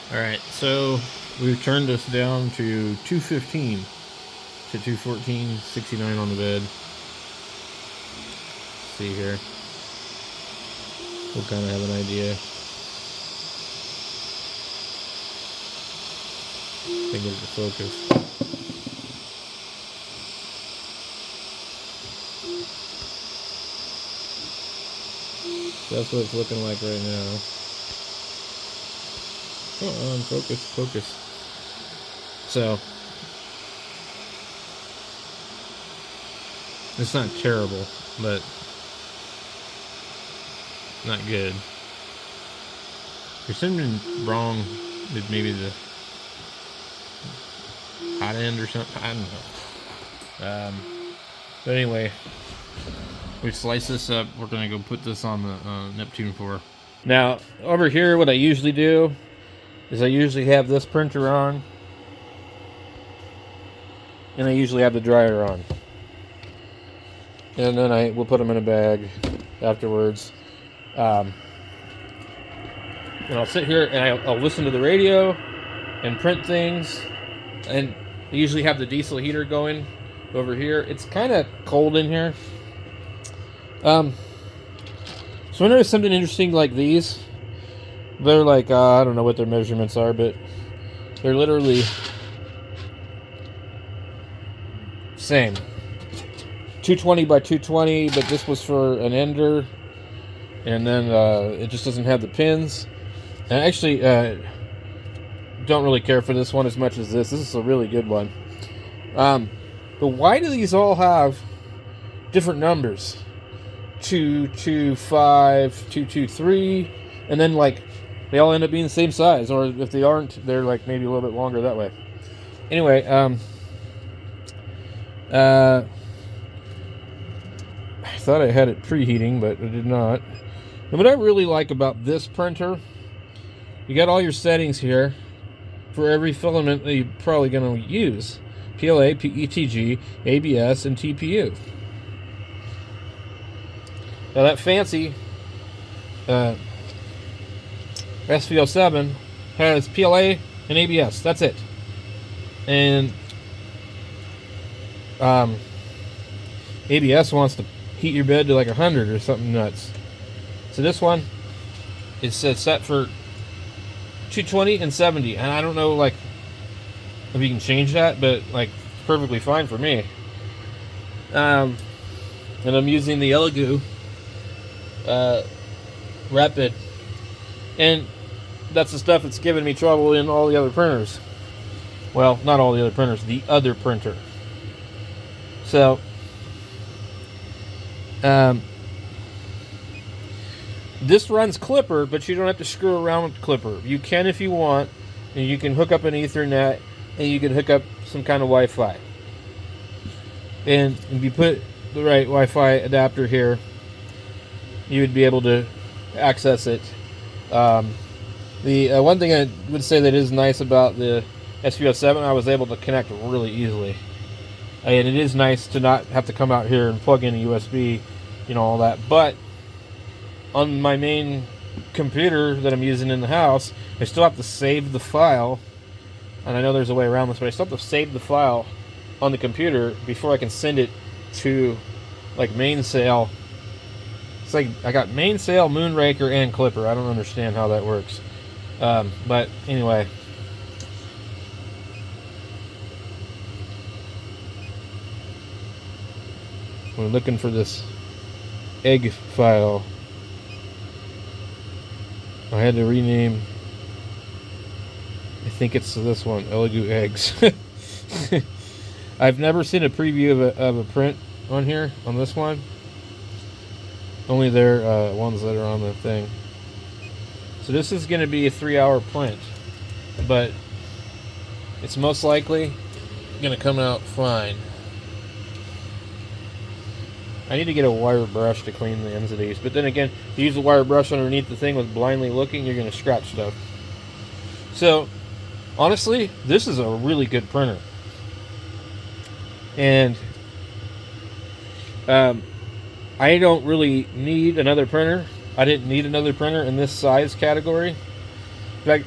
Alright, so we've turned this down to 215 to 214, 69 on the bed. See here. We'll kind of have an idea. I think it's the focus. So that's what it's looking like right now. Come on, focus. So, it's not terrible, but not good. There's something wrong with maybe the hot end or something. I don't know. But anyway, we slice this up. We're gonna go put this on the Neptune 4. Now, over here, what I usually do is I usually have this printer on, and I usually have the dryer on, and then I will put them in a bag afterwards. And I'll sit here and I'll listen to the radio and print things, and I usually have the diesel heater going over here. It's kind of cold in here. So I noticed something interesting like these. They're like, I don't know what their measurements are, but they're literally same. 220 by 220, but this was for an ender. And then it just doesn't have the pins. And I actually don't really care for this one as much as this. This is a really good one. But why do these all have different numbers? 225, 223, and then like they all end up being the same size, or if they aren't, they're like maybe a little bit longer that way. Anyway, I thought I had it preheating, but I did not. And what I really like about this printer, you got all your settings here for every filament that you're probably going to use: PLA, PETG, ABS, and TPU. Now that fancy sv07 has PLA and ABS. That's it. And ABS wants to heat your bed to like 100 or something nuts. So this one is set for 220 and 70, and I don't know like if you can change that, but like perfectly fine for me. And I'm using the Elegoo Rapid, and that's the stuff that's giving me trouble in all the other printers. Well, not all the other printers, the other printer. So this runs Clipper, but you don't have to screw around with Clipper. You can if you want, and you can hook up an Ethernet, and you can hook up some kind of Wi-Fi. And if you put the right Wi-Fi adapter here, you would be able to access it. The one thing I would say that is nice about the sv07, I was able to connect really easily. And it is nice to not have to come out here and plug in a USB, all that. But on my main computer that I'm using in the house, I still have to save the file. And I know there's a way around this, but I still have to save the file on the computer before I can send it to like Mainsail. It's like I got Mainsail, Moonraker, and Clipper. I don't understand how that works. But anyway. We're looking for this egg file. I had to rename. I think it's this one, Elegoo Eggs. I've never seen a preview of a print on here, on this one. Only their ones that are on the thing. So this is going to be a 3-hour print, but it's most likely going to come out fine. I need to get a wire brush to clean the ends of these, but then again, if you use a wire brush underneath the thing with blindly looking, you're going to scratch stuff. So, honestly, this is a really good printer. And I don't really need another printer. I didn't need another printer in this size category. In fact,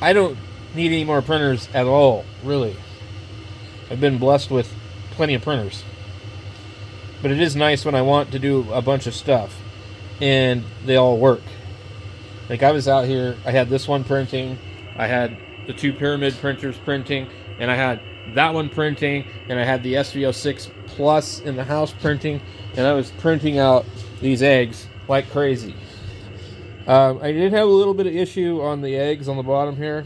I don't need any more printers at all, really. I've been blessed with plenty of printers. But it is nice when I want to do a bunch of stuff and they all work. Like I was out here, I had this one printing, I had the 2 pyramid printers printing, and I had that one printing, and I had the sv07 Plus in the house printing, and I was printing out these eggs like crazy. I did have a little bit of issue on the eggs on the bottom here,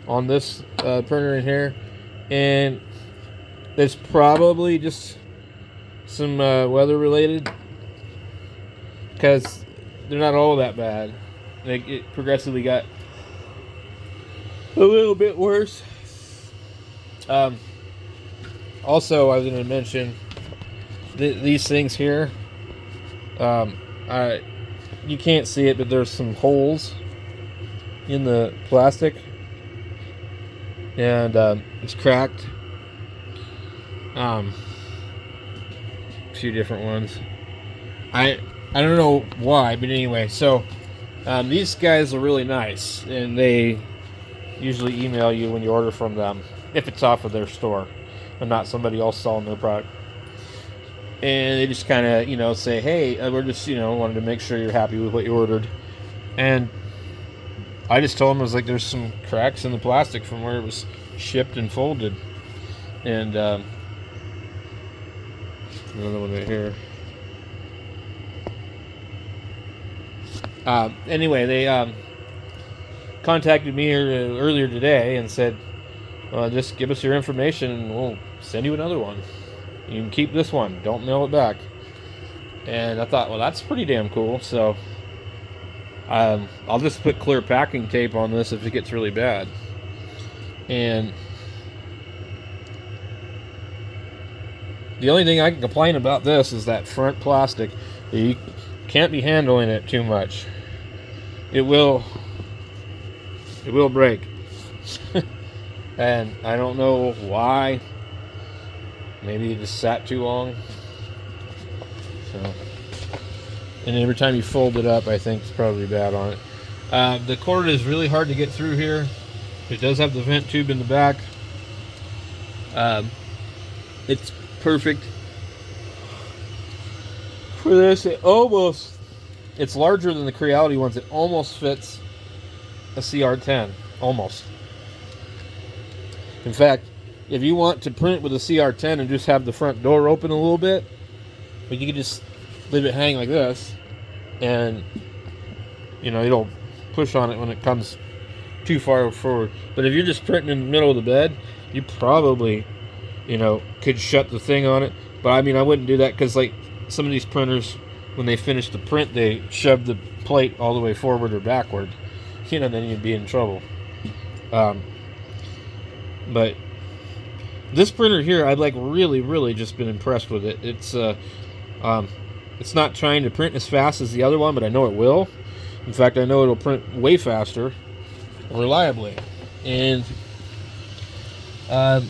on this printer in here, and it's probably just some weather related, because they're not all that bad. It progressively got a little bit worse. Also, I was going to mention these things here. You can't see it, but there's some holes in the plastic, and it's cracked. A few different ones. I don't know why, but anyway. So these guys are really nice, and they usually email you when you order from them if it's off of their store and not somebody else selling their product. And they just kind of, say, hey, we're just, wanted to make sure you're happy with what you ordered. And I just told them, I was like, there's some cracks in the plastic from where it was shipped and folded. And another one right here. Anyway, they contacted me earlier today and said, just give us your information and we'll send you another one. You can keep this one. Don't mail it back. And I thought, well, that's pretty damn cool. So I'll just put clear packing tape on this if it gets really bad. And the only thing I can complain about this is that front plastic. You can't be handling it too much. It will break. And I don't know why. Maybe it just sat too long. So, and every time you fold it up, I think it's probably bad on it. The cord is really hard to get through here. It does have the vent tube in the back. It's perfect for this. It's larger than the Creality ones. It almost fits a CR10. Almost. In fact, if you want to print with a CR10 and just have the front door open a little bit, but you can just leave it hang like this, and it'll push on it when it comes too far forward. But if you're just printing in the middle of the bed, you probably could shut the thing on it. But I mean, I wouldn't do that, because like some of these printers, when they finish the print, they shove the plate all the way forward or backward, then you'd be in trouble. But this printer here, I've really just been impressed with it. It's not trying to print as fast as the other one, but I know it will. In fact, I know it'll print way faster, reliably. And I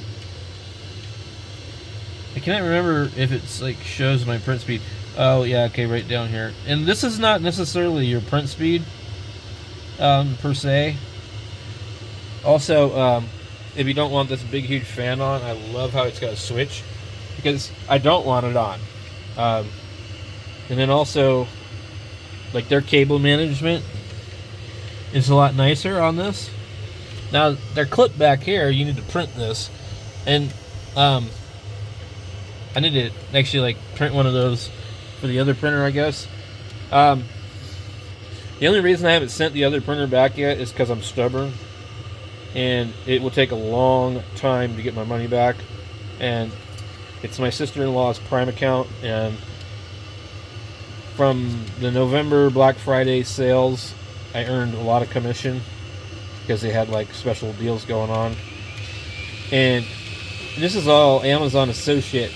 can't remember if it's like shows my print speed. Oh yeah, okay, right down here. And this is not necessarily your print speed per se. Also, if you don't want this big huge fan on, I love how it's got a switch, because I don't want it on. And then also, like, their cable management is a lot nicer on this. Now, their clip back here, you need to print this, and I need to actually like print one of those for the other printer, I guess. The only reason I haven't sent the other printer back yet is because I'm stubborn, and it will take a long time to get my money back. And it's my sister-in-law's Prime account, and from the November Black Friday sales, I earned a lot of commission because they had like special deals going on. And this is all Amazon associate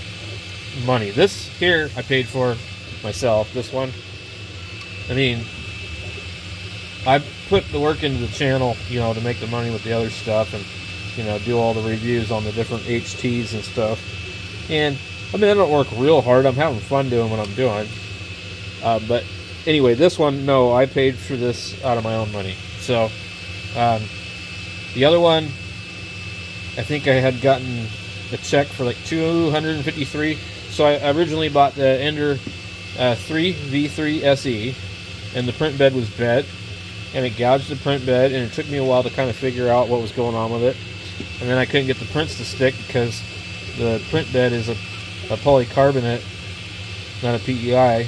money. This here I paid for myself. This one, I mean, I put the work into the channel, to make the money with the other stuff, and do all the reviews on the different HTs and stuff. And I mean, I don't work real hard. I'm having fun doing what I'm doing. But anyway, this one, no, I paid for this out of my own money. So The other one, I think I had gotten a check for like $253. So I originally bought the Ender 3 V3 SE, and the print bed was bent, and it gouged the print bed, and it took me a while to kind of figure out what was going on with it. And then I couldn't get the prints to stick because the print bed is a polycarbonate, not a PEI,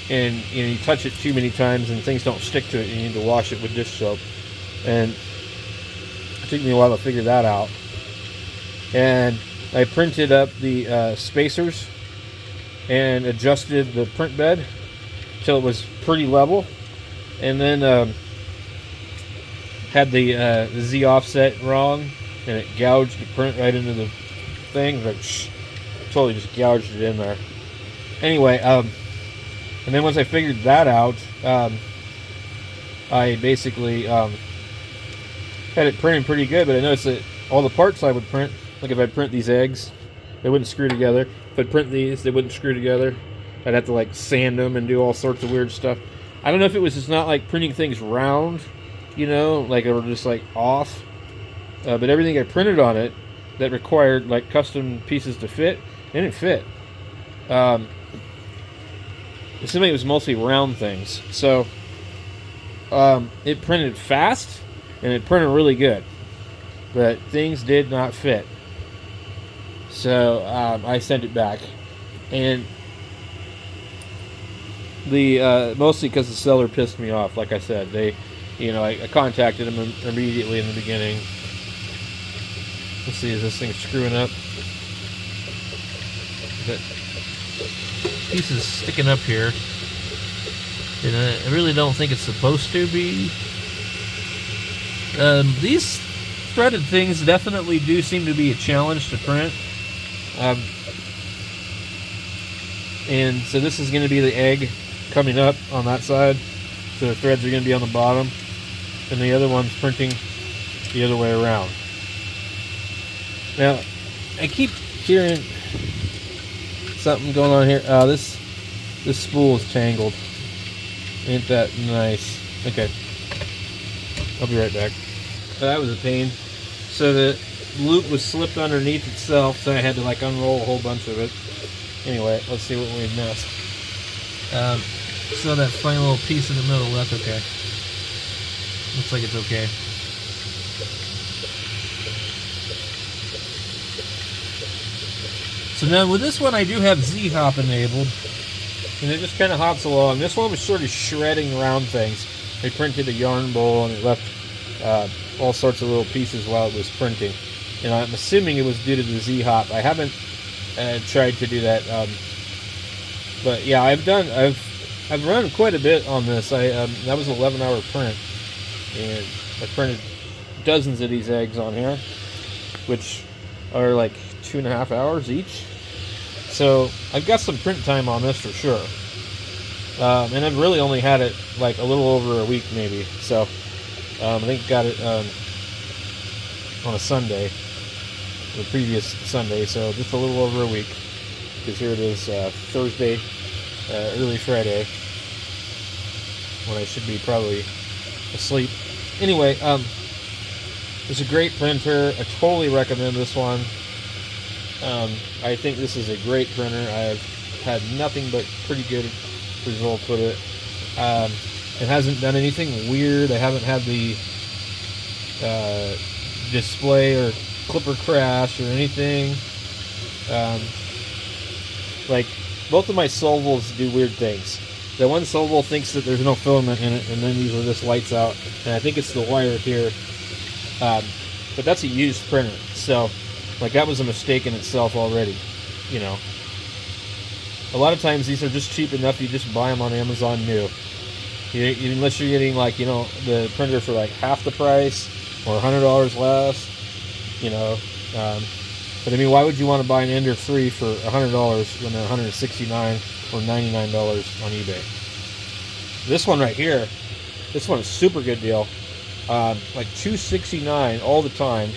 and you touch it too many times and things don't stick to it. You need to wash it with dish soap, and it took me a while to figure that out. And I printed up the spacers and adjusted the print bed till it was pretty level, and then had the Z offset wrong, and it gouged the print right into the thing. Like, totally just gouged it in there. Anyway, and then once I figured that out, I basically had it printing pretty good. But I noticed that all the parts I would print, like if I print these eggs, they wouldn't screw together. If I print these, they wouldn't screw together. I'd have to like sand them and do all sorts of weird stuff. I don't know if it was just not like printing things round, like they were just like off. But everything I printed on it that required like custom pieces to fit, it didn't fit. It seemed like it was mostly round things. So it printed fast and it printed really good, but things did not fit. So I sent it back, and the mostly because the seller pissed me off. Like I said, I contacted him immediately in the beginning. Let's see, is this thing screwing up? That piece is sticking up here, and I really don't think it's supposed to be. These threaded things definitely do seem to be a challenge to print. And so this is going to be the egg coming up on that side. So the threads are going to be on the bottom, and the other one's printing the other way around. Now, I keep hearing something going on here. This spool is tangled. Ain't that nice? Okay, I'll be right back. That was a pain. So the loop was slipped underneath itself, so I had to like unroll a whole bunch of it. Anyway, let's see what we missed. So that funny little piece in the middle, that's okay. Looks like it's okay. So now with this one, I do have Z-hop enabled, and it just kind of hops along. This one was sort of shredding around things. I printed a yarn bowl, and it left all sorts of little pieces while it was printing. And I'm assuming it was due to the Z-hop. I haven't tried to do that, but yeah, I've run quite a bit on this. That was an 11-hour print, and I printed dozens of these eggs on here, which are like 2.5 hours each. So I've got some print time on this for sure, and I've really only had it like a little over a week maybe. So I think got it on a Sunday, the previous Sunday, so just a little over a week, because here it is Thursday, early Friday, when I should be probably asleep. Anyway, it's a great printer. I totally recommend this one. I think this is a great printer. I've had nothing but pretty good results with it. It hasn't done anything weird. I haven't had the display or clipper crash or anything. Like, both of my Sovols do weird things. The one Sovol thinks that there's no filament in it, and then usually this lights out, and I think it's the wire here. But that's a used printer, so like that was a mistake in itself already. A lot of times these are just cheap enough you just buy them on Amazon new. Unless you're getting like the printer for like half the price or $100 less. But I mean, why would you want to buy an Ender 3 for $100 when they're $169 or $99 on eBay? This one right here, this one is super good deal. Like $269 all the time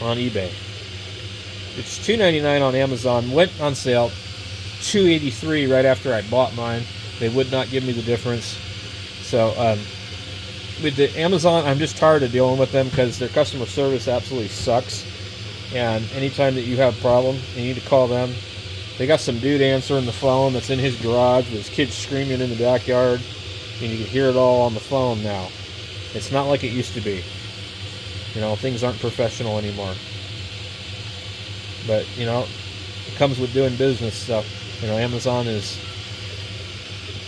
on eBay. It's $299 on Amazon. Went on sale $283 right after I bought mine. They would not give me the difference. So with the Amazon, I'm just tired of dealing with them because their customer service absolutely sucks. And anytime that you have a problem, you need to call them. They got some dude answering the phone that's in his garage with his kids screaming in the backyard, and you can hear it all on the phone now. It's not like it used to be. You know, things aren't professional anymore. But, you know, it comes with doing business stuff. You know, Amazon is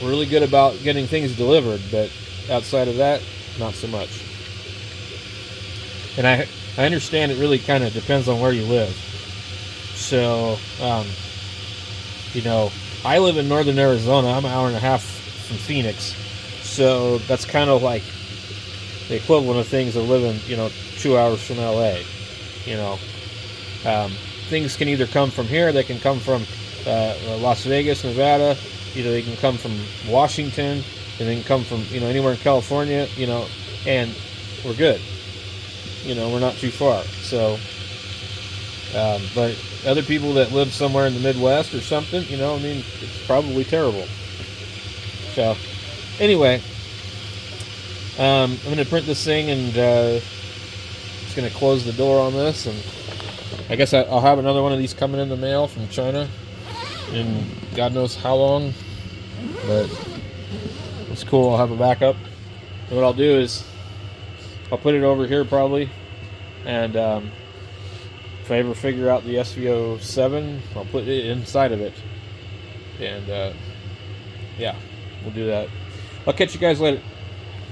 really good about getting things delivered, but outside of that, not so much. And I understand it really kind of depends on where you live. So, you know, I live in northern Arizona. I'm an hour and a half from Phoenix. So that's kind of like the equivalent of things of living, you know, 2 hours from LA. You know, things can either come from here, they can come from Las Vegas, Nevada, you know, they can come from Washington, and they can come from, you know, anywhere in California, you know, and we're good. You know, we're not too far. So, but other people that live somewhere in the Midwest or something, you know, I mean, it's probably terrible. So, anyway, I'm going to print this thing and just going to close the door on this, and I guess I'll have another one of these coming in the mail from China in God knows how long, but it's cool. I'll have a backup. And what I'll do is I'll put it over here probably, and if I ever figure out the sv07, I'll put it inside of it, and yeah, we'll do that. I'll catch you guys later.